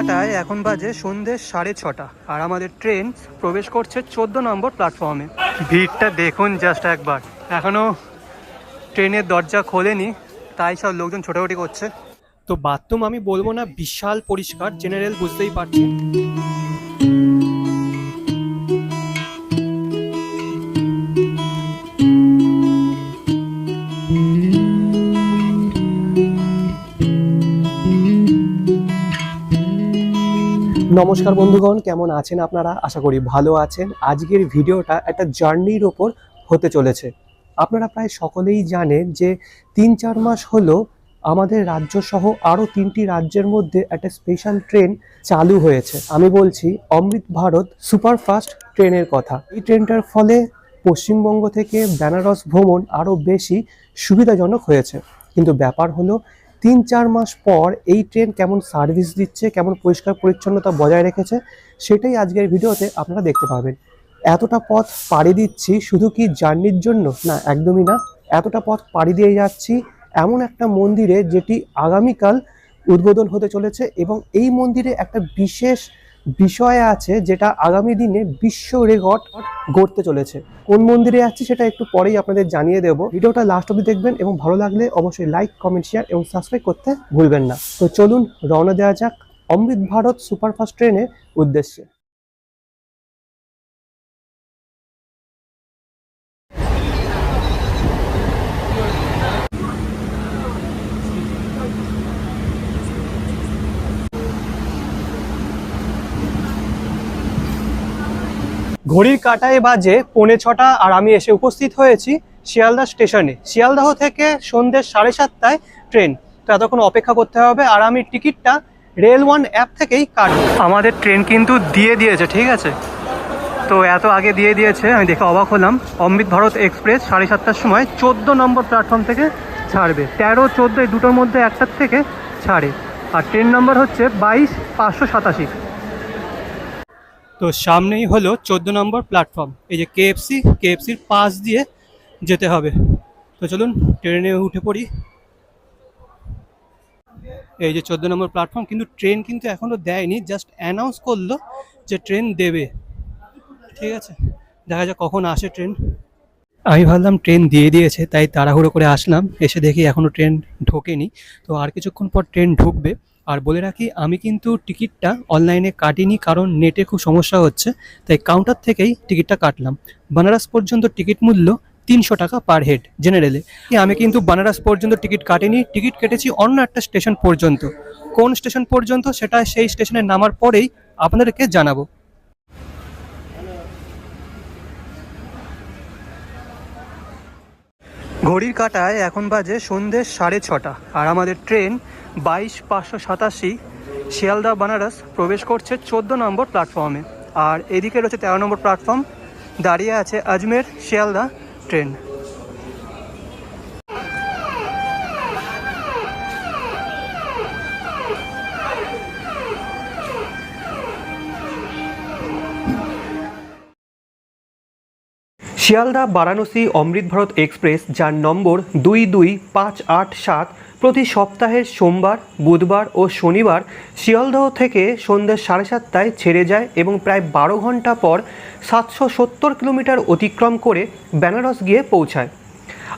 কাটায় এখন বাজে সন্ধ্যে 6:30 আর আমাদের ট্রেন প্রবেশ করছে 14 নম্বর প্ল্যাটফর্মে। ভিড়টা দেখুন জাস্ট একবার, এখনো ট্রেনের দরজা খোলেনি, তাই সব লোকজন ছোটাছুটি করছে। তো বাথরুম আমি বলবো না বিশাল পরিষ্কার, জেনারেল বুঝতেই পারছি। নমস্কার বন্ধুগণ, কেমন আছেন আপনারা? আশা করি ভালো আছেন। আজকের ভিডিওটা একটা জার্নির ওপর হতে চলেছে। আপনারা প্রায় সকলেই জানেন যে ৩-৪ মাস হলো আমাদের রাজ্য সহ আরও 3টি রাজ্যের মধ্যে একটা স্পেশাল ট্রেন চালু হয়েছে। আমি বলছি অমৃত ভারত সুপারফাস্ট ট্রেনের কথা। এই ট্রেনটার ফলে পশ্চিমবঙ্গ থেকে বেনারস ভ্রমণ আরও বেশি সুবিধাজনক হয়েছে। কিন্তু ব্যাপার হলো ৩-৪ মাস পর এই ট্রেন কেমন সার্ভিস দিচ্ছে, কেমন পরিষ্কার পরিচ্ছন্নতা বজায় রেখেছে, সেটাই আজকের ভিডিওতে আপনারা দেখতে পাবেন। এতটা পথ পাড়ি দিচ্ছি শুধু কি জার্নির জন্য? না, একদমই না। এতটা পথ পাড়ি দিয়ে যাচ্ছি এমন একটা মন্দিরে যেটি আগামীকাল উদ্বোধন হতে চলেছে, এবং এই মন্দিরে একটা বিশেষ বিষয় আছে যেটা আগামী দিনে বিশ্ব রেকর্ড গড়তে চলেছে। কোন মন্দিরে যাচ্ছি সেটা একটু পরেই আপনাদের জানিয়ে দেবো। ভিডিওটা লাস্ট অবধি দেখবেন এবং ভালো লাগলে অবশ্যই লাইক, কমেন্ট, শেয়ার এবং সাবস্ক্রাইব করতে ভুলবেন না। তো চলুন রওনা দেওয়া যাক অমৃত ভারত সুপারফাস্ট ট্রেনের উদ্দেশ্যে। ঘড়ির কাঁটায় বাজে 5:45 আর আমি এসে উপস্থিত হয়েছি শিয়ালদা স্টেশনে। শিয়ালদাহ থেকে সন্ধ্যে 7:30টায় ট্রেন, তো এতক্ষণ অপেক্ষা করতে হবে। আর আমি টিকিটটা রেল ওয়ান অ্যাপ থেকেই কাটবো। আমাদের ট্রেন কিন্তু দিয়ে দিয়েছে, ঠিক আছে? তো এত আগে দিয়ে দিয়েছে, আমি দেখে অবাক হলাম। অমৃত ভারত এক্সপ্রেস 7:30টার সময় 14 নম্বর প্ল্যাটফর্ম থেকে ছাড়বে। 13-14 এই দুটোর মধ্যে একটার থেকে ছাড়ে। আর ট্রেন নম্বর হচ্ছে 22-587। তো সামনেই হলো 14 নম্বর প্ল্যাটফর্ম। এই যে কেএফসির পাশ দিয়ে যেতে হবে। তো চলুন ট্রেনে উঠে পড়ি। এই যে 14 নম্বর প্ল্যাটফর্ম, কিন্তু ট্রেন কিন্তু এখনও দেয়নি, জাস্ট অ্যানাউন্স করলো যে ট্রেন দেবে। ঠিক আছে, দেখা যাক কখন আসে ট্রেন। আমি ভাবলাম ট্রেন দিয়ে দিয়েছে, তাই তাড়াহুড়ো করে আসলাম। এসে দেখি এখনও ট্রেন ঢোকেনি। তো আর কিছুক্ষণ পর ট্রেন ঢুকবে। আর বলে রাখি, আমি কিন্তু টিকিটটা অনলাইনে কাটিনি, কারণ নেটে খুব সমস্যা হচ্ছে, তাই কাউন্টার থেকেই টিকিটটা কাটলাম। বেনারস পর্যন্ত টিকিট মূল্য 300 টাকা পার হেড জেনারেলে। আমি কিন্তু বেনারস পর্যন্ত টিকিট কাটিনি, টিকিট কেটেছি অন্য একটা স্টেশন পর্যন্ত। কোন স্টেশন পর্যন্ত সেটা সেই স্টেশনে নামার পরেই আপনাদেরকে জানাবো। ঘড়ির কাঁটায় এখন বাজে সন্ধ্যে 6:30 আর আমাদের ট্রেন 22-587 শিয়ালদা বেনারস প্রবেশ করছে 14 নম্বর প্ল্যাটফর্মে। আর এদিকে রয়েছে 13 নম্বর প্ল্যাটফর্ম, দাঁড়িয়ে আছে আজমের শিয়ালদা ট্রেন। শিয়ালদা বারাণসী অমৃত ভারত এক্সপ্রেস, যার নম্বর 22587, প্রতি সপ্তাহের সোমবার, বুধবার ও শনিবার শিয়ালদহ থেকে সন্ধ্যে 7:30টায় ছেড়ে যায় এবং প্রায় 12 ঘন্টা পর 770 কিলোমিটার অতিক্রম করে বেনারস গিয়ে পৌঁছায়।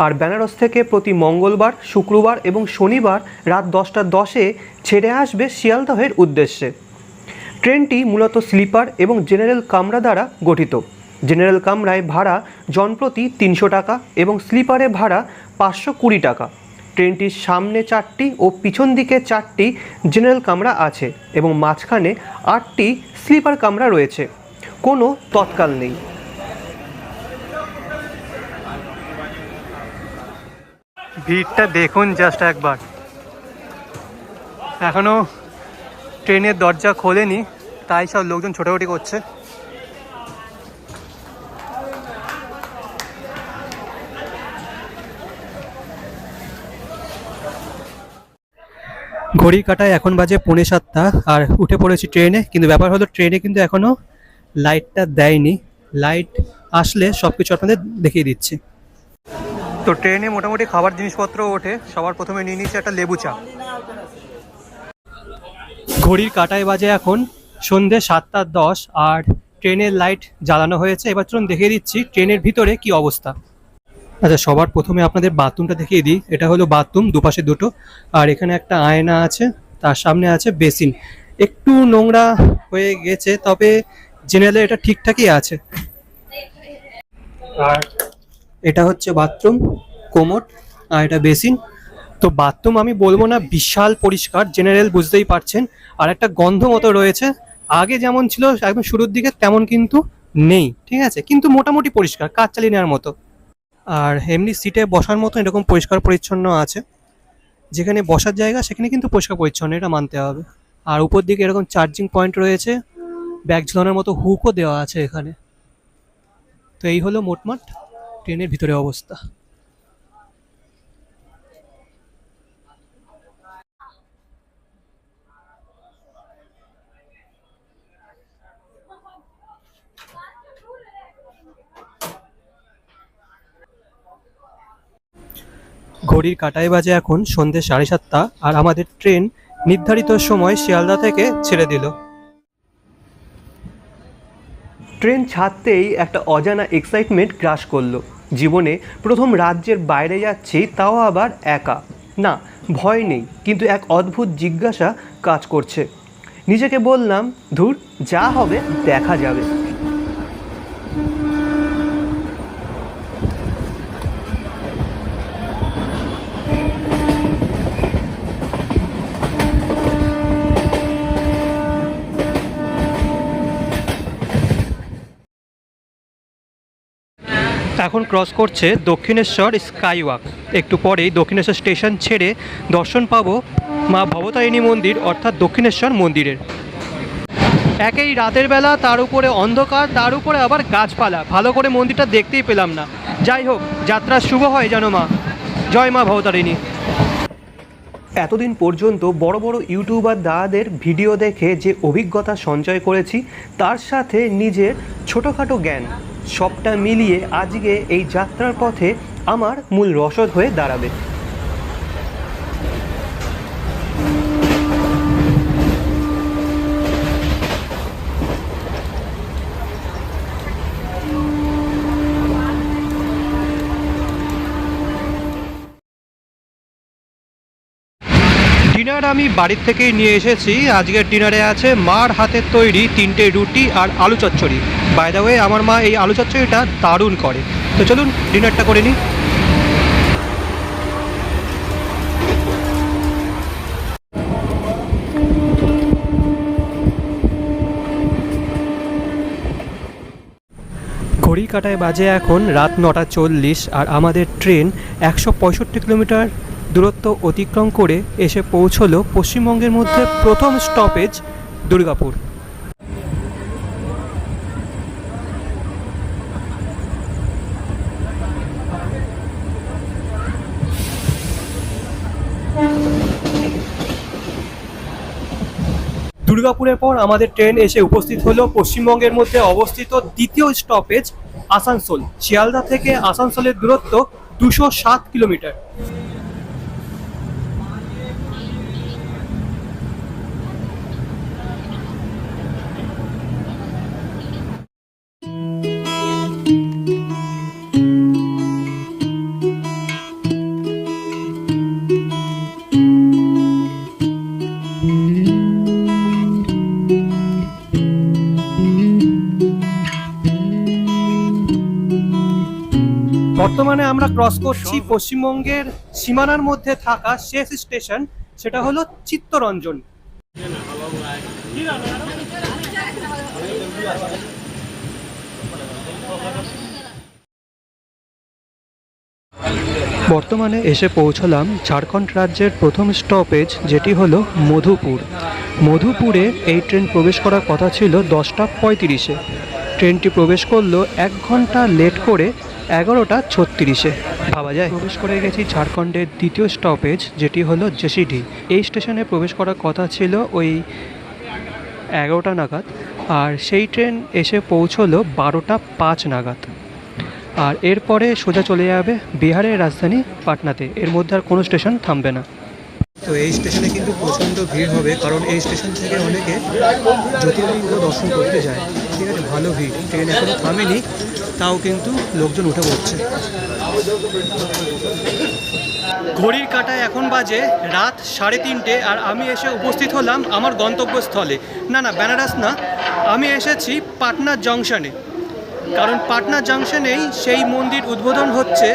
আর বেনারস থেকে প্রতি মঙ্গলবার, শুক্রবার এবং শনিবার রাত 10টা 10-এ ছেড়ে আসবে শিয়ালদহের উদ্দেশ্যে। ট্রেনটি মূলত স্লিপার এবং জেনারেল কামরা দ্বারা গঠিত। জেনারেল কামরায় ভাড়া জনপ্রতি 300 টাকা এবং স্লিপারে ভাড়া 520 টাকা। ট্রেনটির সামনে 4টি ও পিছন দিকে 4টি জেনারেল কামরা আছে এবং মাঝখানে 8টি স্লিপার কামরা রয়েছে। কোনো তৎকাল নেই। ভিড়টা দেখুন জাস্ট একবার, এখনো ট্রেনের দরজা খোলেনি, তাই সব লোকজন ছোটাছুটি করছে। ঘড়ি কাটায় এখন বাজে 6:45 আর উঠে পড়েছি ট্রেনে। কিন্তু ব্যাপার হলো ট্রেনে কিন্তু এখনো লাইটটা দেয়নি। লাইট আসলে সব কিছু আপনাদের দেখিয়ে দিচ্ছি। তো ট্রেনে মোটামুটি খাবার জিনিসপত্র ওঠে। সবার প্রথমে নিয়ে নিচ্ছি একটা লেবু চা। ঘড়ির কাঁটায় বাজে এখন সন্ধে 7:10 আর ট্রেনের লাইট জ্বালানো হয়েছে। এবার চলুন দেখিয়ে দিচ্ছি ট্রেনের ভিতরে কি অবস্থা। আচ্ছা, সবার প্রথমে আপনাদের বাথরুমটা দেখিয়ে দিই। এটা হলো বাথরুম, দুপাশে দুটো, আর এখানে একটা আয়না আছে, তার সামনে আছে বেসিন। একটু নোংরা হয়ে গেছে, তবে জেনারেলি এটা ঠিকঠাকই আছে। আর এটা হচ্ছে বাথরুম, কোমোড, আর এটা বেসিন। তো বাথরুম আমি বলবো না বিশাল পরিষ্কার, জেনারেল বুঝতেই পারছেন। আর একটা গন্ধ মতো রয়েছে, আগে যেমন ছিল একদম শুরুর দিকে তেমন কিন্তু নেই, ঠিক আছে, কিন্তু মোটামুটি পরিষ্কার, কাজ চালিয়ে নেওয়ার মতো। আর এমনি সিটে বসার মতো এরকম পরিষ্কার পরিচ্ছন্ন আছে। যেখানে বসার জায়গা সেখানে কিন্তু পরিষ্কার পরিচ্ছন্ন, এটা মানতে হবে। আর উপর দিকে এরকম চার্জিং পয়েন্ট রয়েছে, ব্যাগ ঝোলানোর মতো হুকও দেওয়া আছে এখানে। তো এই হলো মোটমাট ট্রেনের ভিতরে অবস্থা। ঘড়ির কাঁটায় বাজে এখন সন্ধ্যে 7:30 আর আমাদের ট্রেন নির্ধারিত সময় শিয়ালদা থেকে ছেড়ে দিল। ট্রেন ছাড়তেই একটা অজানা এক্সাইটমেন্ট গ্রাস করলো। জীবনে প্রথম রাজ্যের বাইরে যাচ্ছি, তাও আবার একা। না, ভয় নেই, কিন্তু এক অদ্ভুত জিজ্ঞাসা কাজ করছে। নিজেকে বললাম, ধুর, যা হবে দেখা যাবে। এখন ক্রস করছে দক্ষিণেশ্বর স্কাইওয়াক। একটু পরেই দক্ষিণেশ্বর স্টেশন ছেড়ে দর্শন পাবো মা ভবতারিণী মন্দির, অর্থাৎ দক্ষিণেশ্বর মন্দিরের। একেই রাতের বেলা, তার উপরে অন্ধকার, তার উপরে আবার গাছপালা, ভালো করে মন্দিরটা দেখতেই পেলাম না। যাই হোক, যাত্রা শুভ হয় যেন মা। জয় মা ভবতারিণী। এতদিন পর্যন্ত বড় বড় ইউটিউবার দাদাদের ভিডিও দেখে যে অভিজ্ঞতা সঞ্চয় করেছি, তার সাথে নিজের ছোটোখাটো জ্ঞান, সবটা মিলিয়ে আজকে এই যাত্রার পথে আমার মূল রসদ হয়ে দাঁড়াবে। ডিনার আমি বাড়ির থেকেই নিয়ে এসেছি। আজকের ডিনারে আছে মার হাতের তৈরি 3টে রুটি আর আলু চচ্চড়ি। বাই দ্য ওয়ে, আমার মা এই আলু চচ্চড়িটা দারুণ করে। তো চলুন ডিনারটা করে নিই। ঘড়ির কাঁটায় বাজে এখন রাত 9:40 আর আমাদের ট্রেন 165 কিলোমিটার দূরত্ব অতিক্রম করে এসে পৌঁছলো পশ্চিমবঙ্গের মধ্যে প্রথম স্টপেজ দুর্গাপুর। দুর্গাপুরের পর আমাদের ট্রেন এসে উপস্থিত হলো পশ্চিমবঙ্গের মধ্যে অবস্থিত দ্বিতীয় স্টপেজ আসানসোল। শিয়ালদা থেকে আসানসোলের দূরত্ব 207 কিলোমিটার। বর্তমানে আমরা ক্রস করছি পশ্চিমবঙ্গের সীমানার মধ্যে থাকা শেষ স্টেশন, সেটা হলো চিত্তরঞ্জন। বর্তমানে এসে পৌঁছলাম ঝাড়খণ্ড রাজ্যের প্রথম স্টপেজ, যেটি হলো মধুপুর। মধুপুরে এই ট্রেন প্রবেশ করার কথা ছিল 10:35-এ। ট্রেনটি প্রবেশ করলো 1 ঘন্টা লেট করে 11:36-এ। ভাবা যায়, প্রবেশ করে গেছি ঝাড়খণ্ডের দ্বিতীয় স্টপেজ, যেটি হলো জেসিডি। এই স্টেশনে প্রবেশ করার কথা ছিল ওই 11টা নাগাদ, আর সেই ট্রেন এসে পৌঁছলো 12:05 নাগাদ। আর এরপরে সোজা চলে যাবে বিহারের রাজধানী পাটনাতে। এর মধ্যে আর কোনো স্টেশন থামবে না। তো এই স্টেশনে কিন্তু প্রচণ্ড ভিড় হবে, কারণ এই স্টেশন থেকে অনেকে জ্যোতির্লিঙ্গ দর্শন করতে যায়। ঠিক আছে, ভালো ভিড়, ট্রেন এখনও থামেনি, তাও কিন্তু লোকজন উঠে পড়ছে। ঘড়ির কাঁটায় এখন বাজে রাত 3:30, আর আমি এসে উপস্থিত হলাম আমার গন্তব্যস্থলে। না, বেনারস না, আমি এসেছি পাটনা জংশনে। কারণ পাটনা জংশনেই সেই মন্দির উদ্বোধন হচ্ছে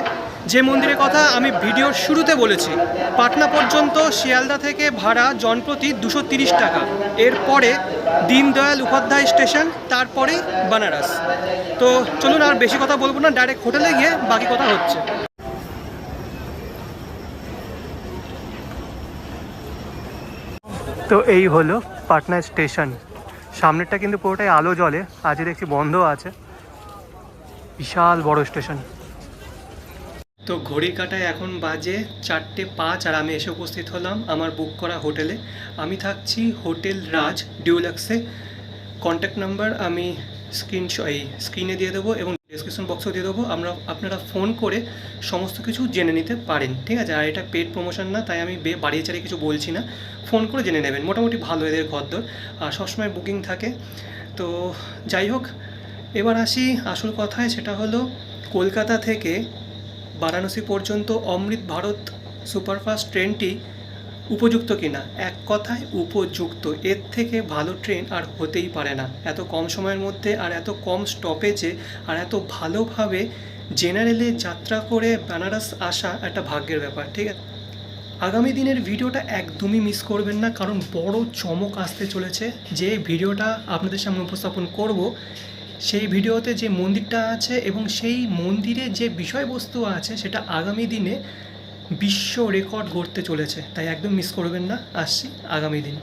যে মন্দিরের কথা আমি ভিডিওর শুরুতে বলেছি। পাটনা পর্যন্ত শিয়ালদা থেকে ভাড়া জনপ্রতি 230 টাকা। এরপরে দীনদয়াল উপাধ্যায় স্টেশন, তারপরে বেনারস। তো চলুন আর বেশি কথা বলবো না, ডাইরেক্ট হোটেলে গিয়ে বাকি কথা হচ্ছে। তো এই হলো পাটনা স্টেশন। সামনেরটা কিন্তু পুরোটাই আলো জ্বলে, আজ দেখছি বন্ধ আছে। বিশাল বড় স্টেশন। তো ঘড়ির কাঁটায় এখন বাজে 4:05, আর আমি এসে উপস্থিত হলাম আমার বুক করা হোটেলে। আমি থাকছি হোটেল রাজ ডিউলাক্সে। কন্ট্যাক্ট নাম্বার আমি স্ক্রিনে দিয়ে দেবো এবং ডেসক্রিপশন বক্সও দিয়ে দেবো। আপনারা ফোন করে সমস্ত কিছু জেনে নিতে পারেন, ঠিক আছে? আর এটা পেড প্রমোশন না, তাই আমি বাড়িয়ে চাড়িয়ে কিছু বলছি না, ফোন করে জেনে নেবেন। মোটামুটি ভালো এদের ঘরদর, আর সবসময় বুকিং থাকে। তো যাই হোক, এবার আসি আসল কথায়, সেটা হলো কলকাতা থেকে বারাণসী পর্যন্ত অমৃত ভারত সুপারফাস্ট ট্রেনটি উপযুক্ত কিনা। এক কথায় উপযুক্ত, এর থেকে ভালো ট্রেন আর হতেই পারে না। এত কম সময়ের মধ্যে আর এত কম স্টপেজে আর এত ভালোভাবে জেনারেলে যাত্রা করে বেনারস আসা একটা ভাগ্যের ব্যাপার, ঠিক আছে? আগামী দিনের ভিডিওটা একদমই মিস করবেন না, কারণ বড় চমক আসতে চলেছে। যে ভিডিওটা আপনাদের সামনে উপস্থাপন করব, সেই ভিডিওতে যে মন্দিরটা আছে এবং সেই মন্দিরে যে বিষয়বস্তু আছে, সেটা আগামী দিনে বিশ্ব রেকর্ড গড়তে চলেছে। তাই একদম মিস করবেন না, আসছি আগামী দিন।